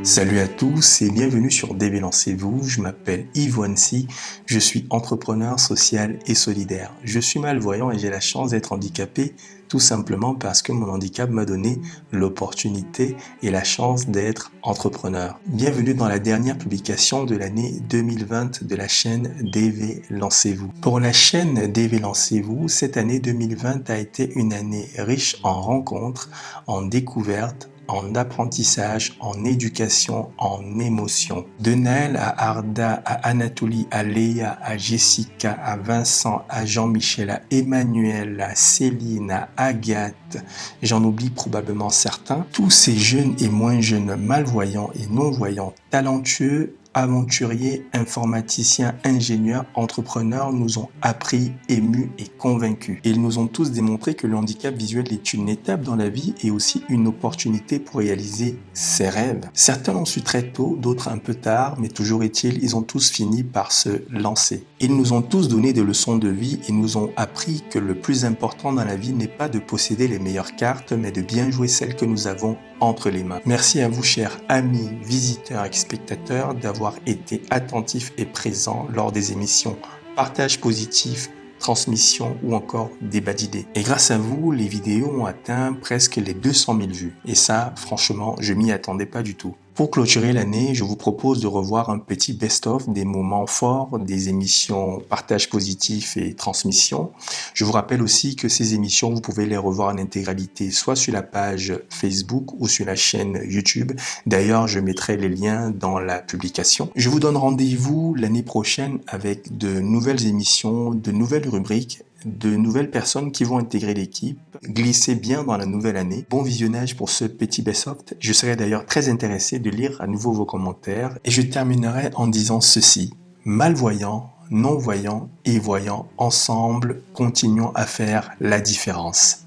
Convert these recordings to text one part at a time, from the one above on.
Salut à tous et bienvenue sur Dévélancez-vous, je m'appelle Yves Wansi, je suis entrepreneur social et solidaire. Je suis malvoyant et j'ai la chance d'être handicapé tout simplement parce que mon handicap m'a donné l'opportunité et la chance d'être entrepreneur. Bienvenue dans la dernière publication de l'année 2020 de la chaîne Dévélancez-vous. Pour la chaîne Dévélancez-vous, cette année 2020 a été une année riche en rencontres, en découvertes, en apprentissage, en éducation, en émotion. De Naël à Arda, à Anatolie, à Léa, à Jessica, à Vincent, à Jean-Michel, à Emmanuel, à Céline, à Agathe, j'en oublie probablement certains. Tous ces jeunes et moins jeunes, malvoyants et non-voyants, talentueux, aventuriers, informaticiens, ingénieurs, entrepreneurs nous ont appris, émus et convaincus. Et ils nous ont tous démontré que le handicap visuel est une étape dans la vie et aussi une opportunité pour réaliser ses rêves. Certains l'ont su très tôt, d'autres un peu tard, mais toujours est-il, ils ont tous fini par se lancer. Ils nous ont tous donné des leçons de vie et nous ont appris que le plus important dans la vie n'est pas de posséder les meilleures cartes, mais de bien jouer celles que nous avons entre les mains. Merci à vous, chers amis, visiteurs et spectateurs, d'avoir été attentifs et présents lors des émissions Partage positif, transmission ou encore débat d'idées. Et grâce à vous, les vidéos ont atteint presque les 200 000 vues. Et ça, franchement, je m'y attendais pas du tout. Pour clôturer l'année, je vous propose de revoir un petit best-of des moments forts des émissions Partage positif et Transmission. Je vous rappelle aussi que ces émissions, vous pouvez les revoir en intégralité, soit sur la page Facebook ou sur la chaîne YouTube. D'ailleurs, je mettrai les liens dans la publication. Je vous donne rendez-vous l'année prochaine avec de nouvelles émissions, de nouvelles rubriques, de nouvelles personnes qui vont intégrer l'équipe. Glissez bien dans la nouvelle année. Bon visionnage pour ce petit best-of. Je serai d'ailleurs très intéressé de lire à nouveau vos commentaires. Et je terminerai en disant ceci. Malvoyants, non-voyants et voyants, ensemble, continuons à faire la différence.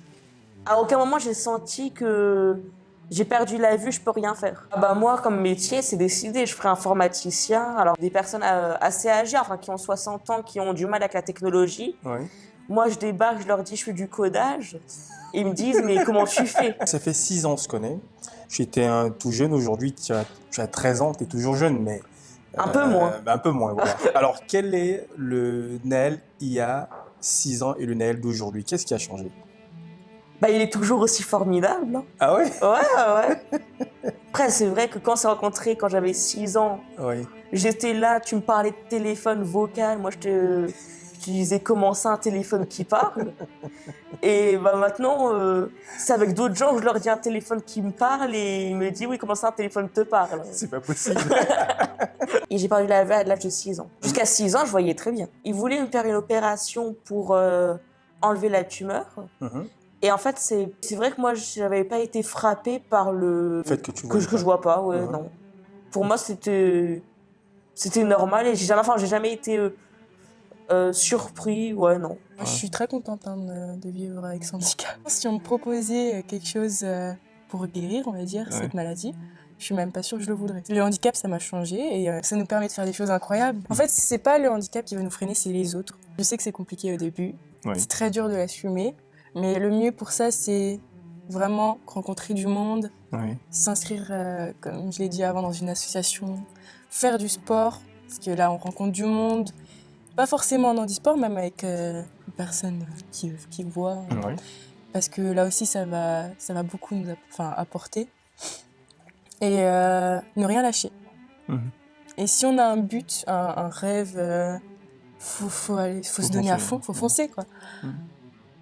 À aucun moment j'ai senti que j'ai perdu la vue, je peux rien faire. Moi, comme métier, c'est décidé, je ferai informaticien. Alors des personnes assez âgées, enfin qui ont 60 ans, qui ont du mal avec la technologie. Oui. Moi, je débarque, je leur dis, je fais du codage. Ils me disent, mais comment tu fais? Ça fait 6 ans, on se connaît. J'étais tout jeune, aujourd'hui tu as 13 ans, tu es toujours jeune, mais... Un peu moins. Un peu moins, voilà. Alors, quel est le Naël il y a 6 ans et le Naël d'aujourd'hui? Qu'est-ce qui a changé? Il est toujours aussi formidable. Hein. Ah ouais? Ouais. Après, c'est vrai que quand on s'est rencontrés, quand j'avais 6 ans, Oui. j'étais là, tu me parlais de téléphone vocal, moi je te disais comment ça un téléphone qui parle. Et maintenant, c'est avec d'autres gens que je leur dis un téléphone qui me parle et ils me disent oui, comment ça un téléphone te parle. C'est pas possible. Et j'ai perdu la vue à l'âge de 6 ans. Jusqu'à 6 ans, je voyais très bien. Ils voulaient me faire une opération pour enlever la tumeur. Et en fait, c'est vrai que moi, je n'avais pas été frappée par le fait que tu vois que je vois pas, non. Pour moi, c'était normal et j'ai jamais été surpris, non. Moi, je suis très contente de vivre avec ce handicap. Si on me proposait quelque chose pour guérir, on va dire, cette maladie, je suis même pas sûre que je le voudrais. Le handicap, ça m'a changé et ça nous permet de faire des choses incroyables. En fait, c'est pas le handicap qui va nous freiner, c'est les autres. Je sais que c'est compliqué au début, c'est très dur de l'assumer, mais le mieux pour ça, c'est vraiment rencontrer du monde, s'inscrire, comme je l'ai dit avant, dans une association, faire du sport, parce que là, on rencontre du monde, pas forcément en handisport, même avec une personne qui voit, parce que là aussi, ça va beaucoup nous apporter. Et ne rien lâcher. Et si on a un but, un rêve, faut se donner à fond, faut foncer, quoi.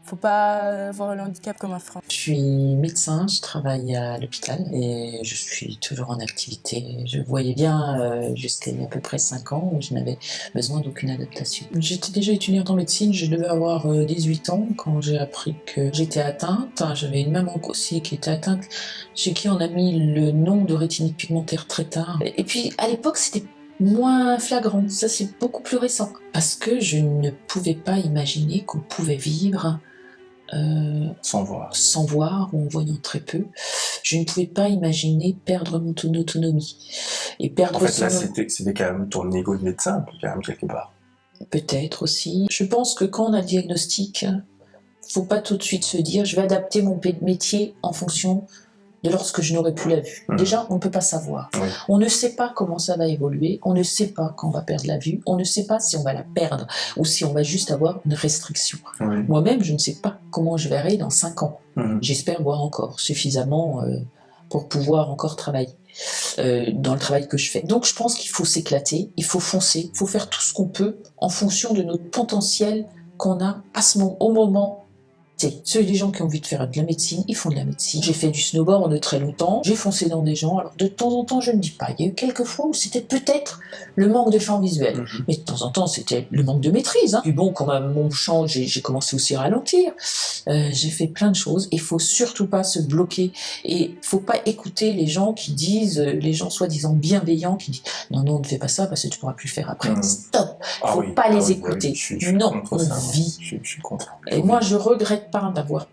Faut pas voir le handicap comme un frein. Je suis médecin, je travaille à l'hôpital et je suis toujours en activité. Je voyais bien jusqu'à il y a à peu près 5 ans où je n'avais besoin d'aucune adaptation. J'étais déjà étudiante en médecine, je devais avoir 18 ans quand j'ai appris que j'étais atteinte. J'avais une maman aussi qui était atteinte, chez qui on a mis le nom de rétinite pigmentaire très tard. Et puis à l'époque c'était moins flagrant, ça c'est beaucoup plus récent. Parce que je ne pouvais pas imaginer qu'on pouvait vivre sans voir ou en voyant très peu. Je ne pouvais pas imaginer perdre mon autonomie. Et perdre en fait, là, c'était quand même ton ego de médecin, quand même, quelque part. Peut-être aussi. Je pense que quand on a le diagnostic, faut pas tout de suite se dire je vais adapter mon métier en fonction de lorsque je n'aurai plus la vue. Déjà, on ne peut pas savoir. Oui. On ne sait pas comment ça va évoluer, on ne sait pas quand on va perdre la vue, on ne sait pas si on va la perdre ou si on va juste avoir une restriction. Oui. Moi-même, je ne sais pas comment je verrai dans 5 ans. J'espère voir encore suffisamment pour pouvoir encore travailler dans le travail que je fais. Donc je pense qu'il faut s'éclater, il faut foncer, il faut faire tout ce qu'on peut en fonction de notre potentiel qu'on a à au moment. Ceux des gens qui ont envie de faire de la médecine, ils font de la médecine. J'ai fait du snowboard de très longtemps, j'ai foncé dans des gens, alors de temps en temps je ne dis pas, il y a eu quelques fois où c'était peut-être le manque de champ visuel, mais de temps en temps c'était le manque de maîtrise. Puis bon, quand mon champ, j'ai commencé aussi à ralentir, j'ai fait plein de choses, il faut surtout pas se bloquer, et il faut pas écouter les gens qui disent, les gens soi-disant bienveillants, qui disent non, non, ne fais pas ça parce que tu pourras plus le faire après. Stop, il faut pas les écouter. Non, on vit. Je suis contre. Et moi, je regrette pas d'avoir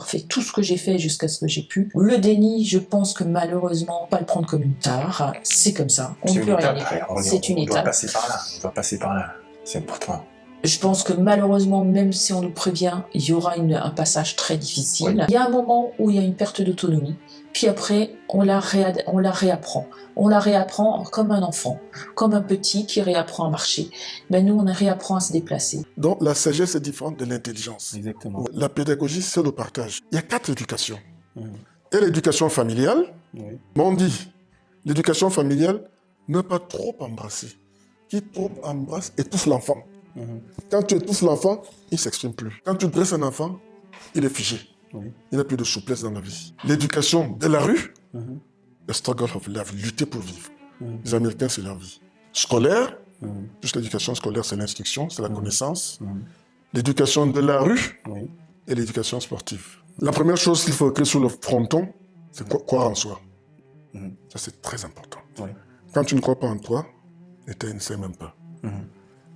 fait tout ce que j'ai fait jusqu'à ce que j'ai pu. Le déni, je pense que malheureusement, pas le prendre comme une tare, c'est comme ça, on ne peut rien y faire, c'est une étape. On étape. doit passer par là, c'est important. Je pense que malheureusement, même si on nous prévient, il y aura un passage très difficile. Oui. Il y a un moment où il y a une perte d'autonomie, puis après, on la réapprend. On la réapprend comme un enfant, comme un petit qui réapprend à marcher. Ben nous, on réapprend à se déplacer. Donc la sagesse est différente de l'intelligence. Exactement. La pédagogie, c'est le partage. Il y a 4 éducations. Et l'éducation familiale, on dit, l'éducation familiale, ne pas trop embrasser. Qui trop embrasse étouffe l'enfant. Quand tu étouffes l'enfant, il ne s'exprime plus. Quand tu dresses un enfant, il est figé. Il n'a plus de souplesse dans la vie. L'éducation de la rue, le struggle of life, lutter pour vivre. Les Américains, c'est leur vie. Scolaire, juste l'éducation scolaire, c'est l'instruction, c'est la connaissance. L'éducation de la rue et l'éducation sportive. La première chose qu'il faut écrire sur le fronton, c'est croire en soi. Ça, c'est très important. Quand tu ne crois pas en toi, et tu ne sais même pas.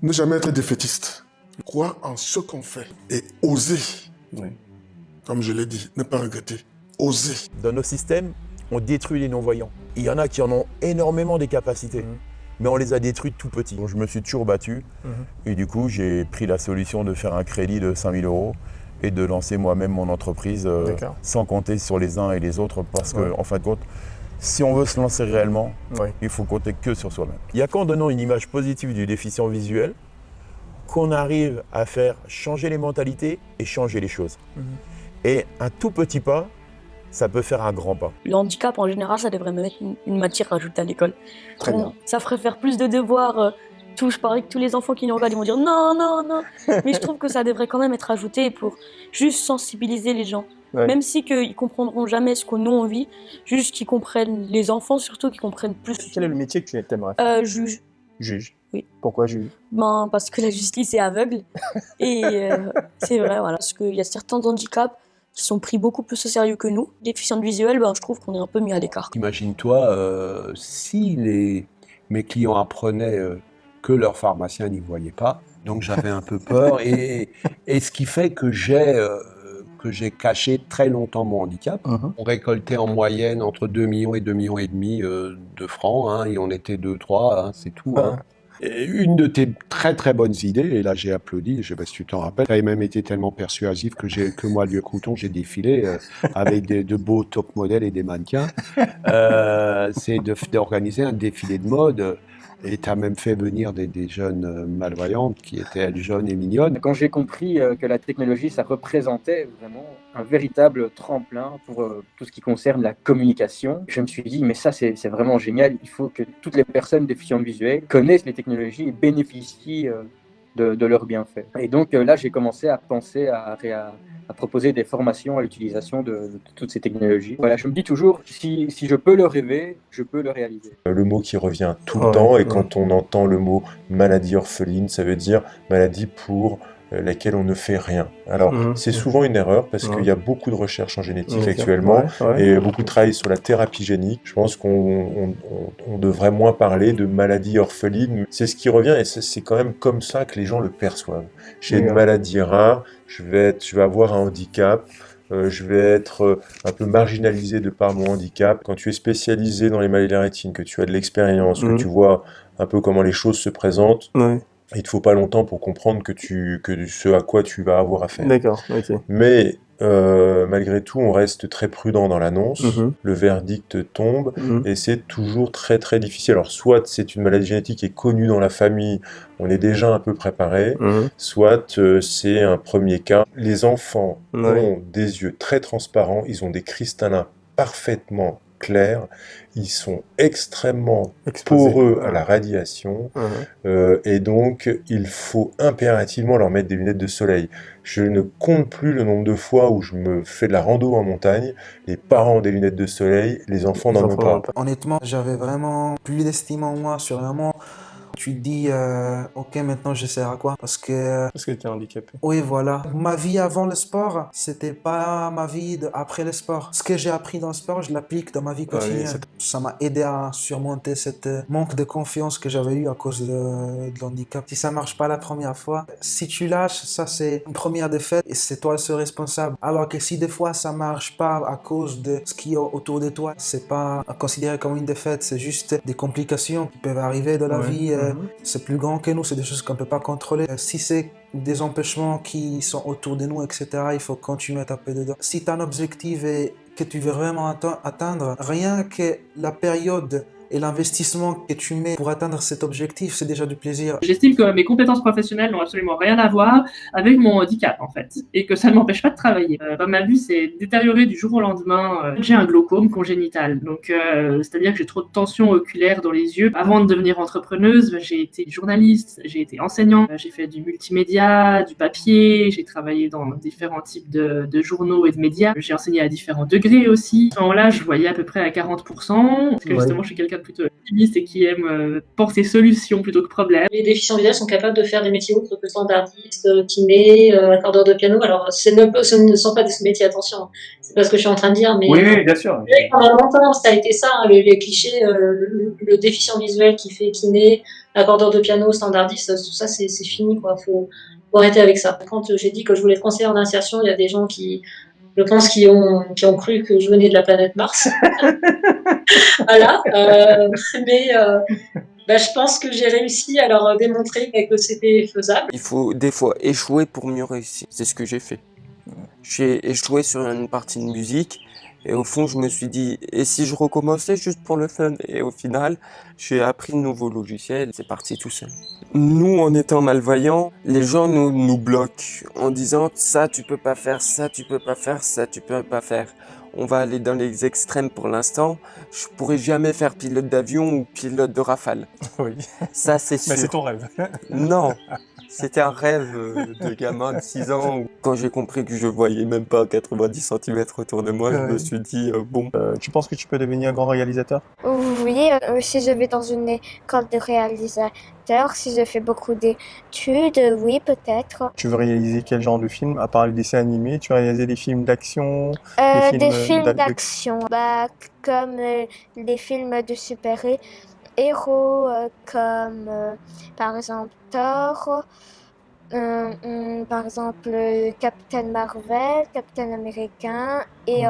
Ne jamais être défaitiste. Croire en ce qu'on fait et oser. Comme je l'ai dit, ne pas regretter. Oser. Dans nos systèmes, on détruit les non-voyants. Il y en a qui en ont énormément des capacités, mais on les a détruits tout petits. Donc, je me suis toujours battu et du coup, j'ai pris la solution de faire un crédit de 5 000 € et de lancer moi-même mon entreprise sans compter sur les uns et les autres parce qu'en fin de compte, si on veut se lancer réellement, il faut compter que sur soi-même. Il n'y a qu'en donnant une image positive du déficient visuel qu'on arrive à faire changer les mentalités et changer les choses. Et un tout petit pas, ça peut faire un grand pas. Le handicap, en général, ça devrait même être une matière rajoutée à l'école. Très bien. Ça ferait faire plus de devoirs. Je parie que tous les enfants qui nous regardent, ils vont dire non, non, non. Mais je trouve que ça devrait quand même être ajouté pour juste sensibiliser les gens. Même si ils comprendront jamais ce que nous on vit, juste qu'ils comprennent, les enfants surtout, qu'ils comprennent plus. Quel est le métier que tu aimerais faire? Juge. Juge. Oui. Pourquoi juge? Parce que la justice est aveugle. Et c'est vrai, voilà. Parce qu'il y a certains handicaps qui sont pris beaucoup plus au sérieux que nous. Déficients visuels, je trouve qu'on est un peu mis à l'écart. Imagine-toi si mes clients apprenaient que leur pharmacien n'y voyait pas. Donc j'avais un peu peur. Et ce qui fait que j'ai caché très longtemps mon handicap. On récoltait en moyenne entre 2 millions et 2,5 millions de francs, et on était 2-3, c'est tout. Et une de tes très très bonnes idées, et là j'ai applaudi, je ne sais pas si tu t'en rappelles, ça a même été tellement persuasif que moi, lieu Crouton, j'ai défilé avec de beaux top modèles et des mannequins. C'est d'organiser un défilé de mode. Et tu as même fait venir des jeunes malvoyantes qui étaient, elles, jeunes et mignonnes. Quand j'ai compris que la technologie, ça représentait vraiment un véritable tremplin pour tout ce qui concerne la communication, je me suis dit, mais ça, c'est vraiment génial. Il faut que toutes les personnes déficientes visuelles connaissent les technologies et bénéficient de leurs bienfaits. Et donc là, j'ai commencé à penser à proposer des formations à l'utilisation de toutes ces technologies. Voilà, je me dis toujours, si je peux le rêver, je peux le réaliser. Le mot qui revient tout le temps, et quand on entend le mot maladie orpheline, ça veut dire maladie pour laquelle on ne fait rien. Alors, c'est souvent une erreur parce qu'il y a beaucoup de recherches en génétique actuellement et beaucoup de travail sur la thérapie génique. Je pense qu'on devrait moins parler de maladie orpheline. C'est ce qui revient et c'est quand même comme ça que les gens le perçoivent. J'ai une maladie rare, je vais avoir un handicap, je vais être un peu marginalisé de par mon handicap. Quand tu es spécialisé dans les maladies de la rétine, que tu as de l'expérience, que tu vois un peu comment les choses se présentent, il ne te faut pas longtemps pour comprendre que ce à quoi tu vas avoir affaire. D'accord, ok. Mais malgré tout, on reste très prudent dans l'annonce, le verdict tombe, et c'est toujours très très difficile. Alors soit c'est une maladie génétique qui est connue dans la famille, on est déjà un peu préparé, soit c'est un premier cas. Les enfants ont des yeux très transparents, ils ont des cristallins parfaitement clairs, ils sont extrêmement poreux à la radiation, et donc il faut impérativement leur mettre des lunettes de soleil. Je ne compte plus le nombre de fois où je me fais de la rando en montagne, les parents ont des lunettes de soleil, les enfants n'en ont pas. Honnêtement, j'avais vraiment plus d'estime en moi sur un moment. Tu te dis, ok, maintenant je sers à quoi? Parce que tu es handicapé. Oui, voilà. Ma vie avant le sport, c'était pas ma vie après le sport. Ce que j'ai appris dans le sport, je l'applique dans ma vie quotidienne. Ça m'a aidé à surmonter cette manque de confiance que j'avais eu à cause de l'handicap. Si ça marche pas la première fois, si tu lâches, ça c'est une première défaite et c'est toi le seul responsable. Alors que si des fois ça marche pas à cause de ce qui est autour de toi, c'est pas considéré comme une défaite, c'est juste des complications qui peuvent arriver dans la vie. C'est plus grand que nous, c'est des choses qu'on ne peut pas contrôler. Si c'est des empêchements qui sont autour de nous, etc., il faut continuer à taper dedans. Si tu as un objectif et que tu veux vraiment atteindre, rien que la période et l'investissement que tu mets pour atteindre cet objectif, c'est déjà du plaisir. J'estime que mes compétences professionnelles n'ont absolument rien à voir avec mon handicap, en fait, et que ça ne m'empêche pas de travailler. Ma vue s'est détériorée du jour au lendemain. J'ai un glaucome congénital, donc c'est-à-dire que j'ai trop de tension oculaire dans les yeux. Avant de devenir entrepreneuse, j'ai été journaliste, j'ai été enseignante, j'ai fait du multimédia, du papier, j'ai travaillé dans différents types de journaux et de médias. J'ai enseigné à différents degrés aussi. À ce moment-là, je voyais à peu près à 40%, parce que justement, je suis quelqu'un plutôt optimiste et qui aime penser solutions plutôt que problèmes. Les déficients visuels sont capables de faire des métiers autres que standardistes, kiné, accordeur de piano. Alors, ce ne sont pas des métiers, attention, c'est pas ce que je suis en train de dire, mais oui, bien sûr. Pendant longtemps, ça a été ça, hein, les clichés, le déficient visuel qui fait kiné, accordeur de piano, standardiste, tout ça, c'est fini, quoi. Faut arrêter avec ça. Quand j'ai dit que je voulais être conseillère d'insertion, il y a des gens je pense, qui ont cru que je venais de la planète Mars. Voilà. Je pense que j'ai réussi à leur démontrer que c'était faisable. Il faut des fois échouer pour mieux réussir. C'est ce que j'ai fait. J'ai échoué sur une partie de musique et au fond je me suis dit, et si je recommençais juste pour le fun? Et au final, j'ai appris de nouveaux logiciels, c'est parti tout seul. Nous, en étant malvoyants, les gens nous bloquent en disant ça tu peux pas faire, ça tu peux pas faire, ça tu peux pas faire. On va aller dans les extrêmes pour l'instant. Je pourrais jamais faire pilote d'avion ou pilote de Rafale. Oui. Ça c'est sûr. Mais c'est ton rêve. Non. C'était un rêve de gamin de 6 ans. Quand j'ai compris que je voyais même pas 90 cm autour de moi, je me suis dit, bon. Tu penses que tu peux devenir un grand réalisateur? Oui, si je vais dans une école de réalisateur, si je fais beaucoup d'études, oui, peut-être. Tu veux réaliser quel genre de film? À part les dessins animés, tu veux réaliser des films d'action? Des films d'action, comme les films de super-héros, comme par exemple Thor, par exemple Captain Marvel, Captain Américain et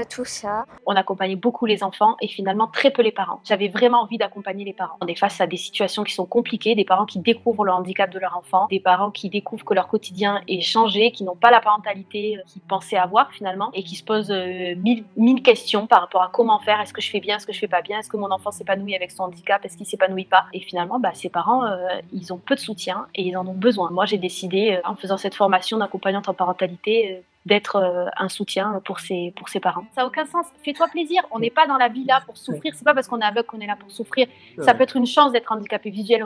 tout ça. On accompagnait beaucoup les enfants et finalement très peu les parents. J'avais vraiment envie d'accompagner les parents. On est face à des situations qui sont compliquées, des parents qui découvrent le handicap de leur enfant, des parents qui découvrent que leur quotidien est changé, qui n'ont pas la parentalité qu'ils pensaient avoir finalement et qui se posent mille questions par rapport à comment faire, est-ce que je fais bien, est-ce que je fais pas bien, est-ce que mon enfant s'épanouit avec son handicap, est-ce qu'il s'épanouit pas. Et finalement, ces parents, ils ont peu de soutien et ils en ont besoin. Moi, j'ai décidé, en faisant cette formation d'accompagnante en parentalité, d'être un soutien pour ses parents. Ça n'a aucun sens. Fais-toi plaisir. On n'est pas dans la vie là pour souffrir. C'est pas parce qu'on est aveugle qu'on est là pour souffrir. Ça peut être une chance d'être handicapé visuel.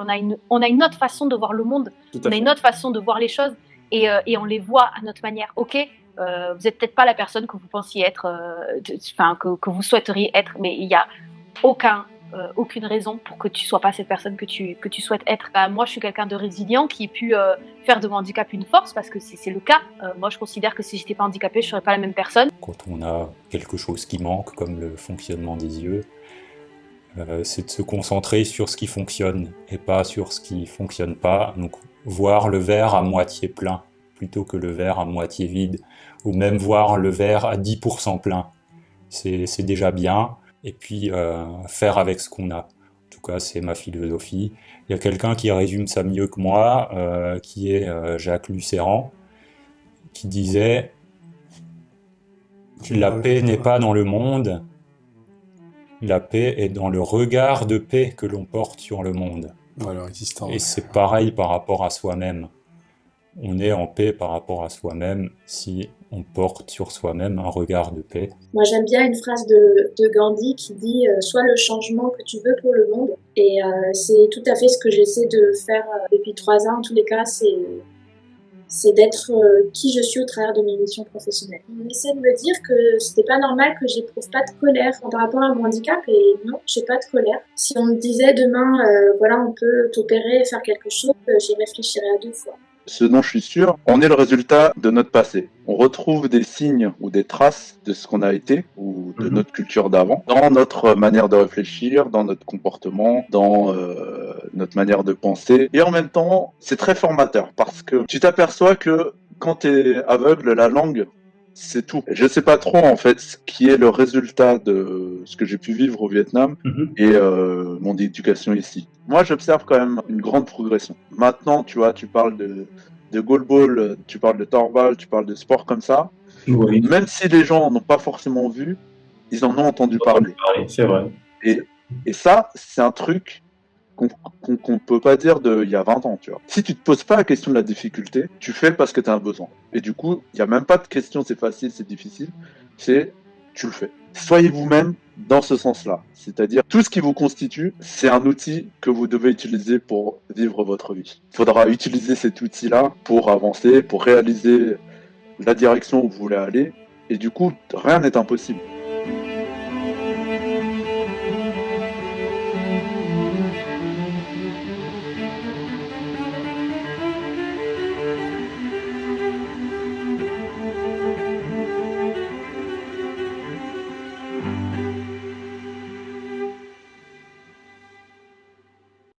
On a une autre façon de voir le monde. On a une autre façon de voir les choses et on les voit à notre manière. Ok, vous n'êtes peut-être pas la personne que vous pensiez être, que vous souhaiteriez être, mais il n'y a aucune raison pour que tu sois pas cette personne que tu souhaites être. Moi, je suis quelqu'un de résilient qui a pu faire de mon handicap une force parce que c'est le cas. Moi, je considère que si j'étais pas handicapée, je serais pas la même personne. Quand on a quelque chose qui manque, comme le fonctionnement des yeux, c'est de se concentrer sur ce qui fonctionne et pas sur ce qui fonctionne pas. Donc, voir le verre à moitié plein plutôt que le verre à moitié vide, ou même voir le verre à 10% plein. C'est déjà bien. Et puis faire avec ce qu'on a. En tout cas, c'est ma philosophie. Il y a quelqu'un qui résume ça mieux que moi, qui est Jacques Lucéran, qui disait la paix n'est pas dans le monde, la paix est dans le regard de paix que l'on porte sur le monde. Leur existence. Et c'est pareil par rapport à soi-même. On est en paix par rapport à soi-même si on porte sur soi-même un regard de paix. Moi, j'aime bien une phrase de Gandhi qui dit « Sois le changement que tu veux pour le monde ». Et c'est tout à fait ce que j'essaie de faire depuis 3 ans. En tous les cas, c'est d'être qui je suis au travers de mes missions professionnelles. On essaie de me dire que c'était pas normal que j'éprouve pas de colère par rapport à mon handicap, et non, j'ai pas de colère. Si on me disait demain, voilà, on peut t'opérer, faire quelque chose, j'y réfléchirais à 2 fois. Ce dont je suis sûr, on est le résultat de notre passé. On retrouve des signes ou des traces de ce qu'on a été ou de notre culture d'avant dans notre manière de réfléchir, dans notre comportement, dans notre manière de penser. Et en même temps, c'est très formateur parce que tu t'aperçois que quand tu es aveugle, la langue, c'est tout. Je sais pas trop en fait ce qui est le résultat de ce que j'ai pu vivre au Vietnam et mon éducation ici. Moi, j'observe quand même une grande progression. Maintenant, tu vois, tu parles de goalball, tu parles de torball, tu parles de sport comme ça. Oui. Même si les gens n'ont pas forcément vu, ils en ont entendu parler. C'est vrai. Et ça, c'est un truc qu'on peut pas dire d'il y a 20 ans, tu vois. Si tu te poses pas la question de la difficulté, tu fais parce que tu as un besoin. Et du coup, il y a même pas de question c'est facile, c'est difficile, c'est tu le fais. Soyez vous-même dans ce sens-là. C'est-à-dire, tout ce qui vous constitue, c'est un outil que vous devez utiliser pour vivre votre vie. Il faudra utiliser cet outil-là pour avancer, pour réaliser la direction où vous voulez aller. Et du coup, rien n'est impossible.